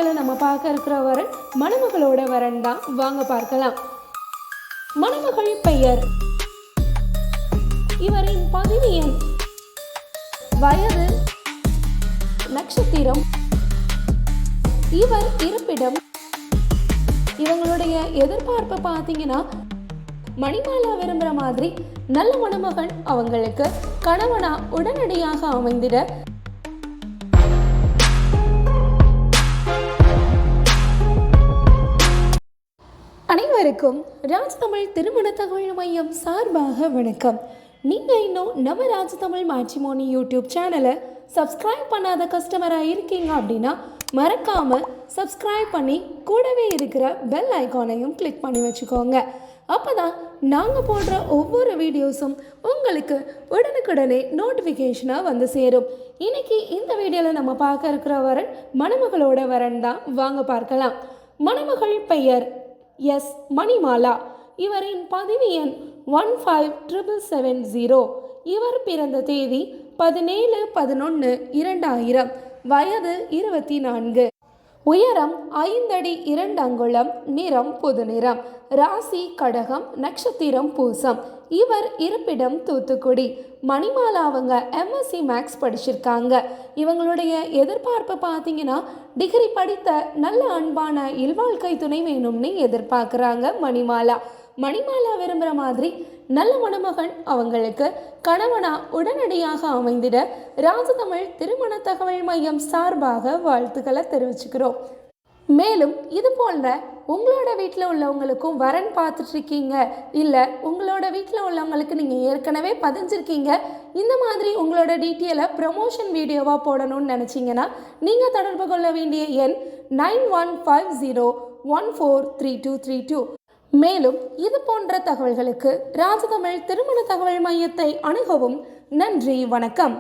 வீடியோவில் நம்ம பார்க்க இருக்கிற வரன் மணமகளோட வரன் தான். வாங்க பார்க்கலாம். மணமகள் பெயர், இவரின் பதிவு எண், வயது, நட்சத்திரம், இவர் இருப்பிடம். இவங்களுடைய எதிர்பார்ப்பு பார்த்தீங்கன்னா, மணிமாலா விரும்புகிற மாதிரி நல்ல மணமகன் அவங்களுக்கு கணவனா உடனடியாக அமைந்திட அனைவருக்கும் ராஜ்தமிழ் திருமண தகவல் மையம் சார்பாக வணக்கம். நீங்கள் இன்னும் நம்ம ராஜ்தமிழ் மேட்ரிமோனி யூடியூப் சேனலை சப்ஸ்கிரைப் பண்ணாத கஸ்டமராக இருக்கீங்க அப்படின்னா மறக்காமல் சப்ஸ்கிரைப் பண்ணி கூடவே இருக்கிற பெல் ஐக்கானையும் கிளிக் பண்ணி வச்சுக்கோங்க. அப்போ தான் நாங்கள் போடுற ஒவ்வொரு வீடியோஸும் உங்களுக்கு உடனுக்குடனே நோட்டிஃபிகேஷனாக வந்து சேரும். இன்னைக்கு இந்த வீடியோவில் நம்ம பார்க்க இருக்கிற வரன் மணமகளோட வரன் தான். வாங்க பார்க்கலாம். மணமகள் பெயர் எஸ் மணிமாலா. இவரின் பதிவு எண் 157770. இவர் பிறந்த தேதி 17/11/2000. வயது 24. உயரம் 5 அடி 2 அங்குலம். நிறம் பொது நிறம். ராசி கடகம். நட்சத்திரம் பூசம். இவர் இருப்பிடம் தூத்துக்குடி. மணிமாலா அவங்க MSc மேக்ஸ் படிச்சிருக்காங்க. இவங்களுடைய எதிர்பார்ப்பு பார்த்தீங்கன்னா, டிகிரி படித்த நல்ல அன்பான இல்வாழ்க்கை துணை வேணும்னு எதிர்பார்க்குறாங்க மணிமாலா. மணிமாலா விரும்புகிற மாதிரி நல்ல மணமகன் அவங்களுக்கு கணவனா உடனடியாக அமைந்திட ராஜதமிழ் திருமண தகவல் மையம் சார்பாக வாழ்த்துக்களை தெரிவிச்சுக்கிறோம். மேலும் இது போன்ற உங்களோட வீட்டில் உள்ளவங்களுக்கும் வரன் பார்த்துட்ருக்கீங்க, இல்லை உங்களோட வீட்டில் உள்ளவங்களுக்கு நீங்கள் ஏற்கனவே பதிஞ்சிருக்கீங்க, இந்த மாதிரி உங்களோட டீட்டெயிலை ப்ரமோஷன் வீடியோவாக போடணும்னு நினச்சிங்கன்னா நீங்கள் தொடர்பு கொள்ள வேண்டிய எண் 9150143232. மேலும் இது போன்ற தகவல்களுக்கு ராஜதமிழ் திருமண தகவல் மையத்தை அணுகவும். நன்றி, வணக்கம்.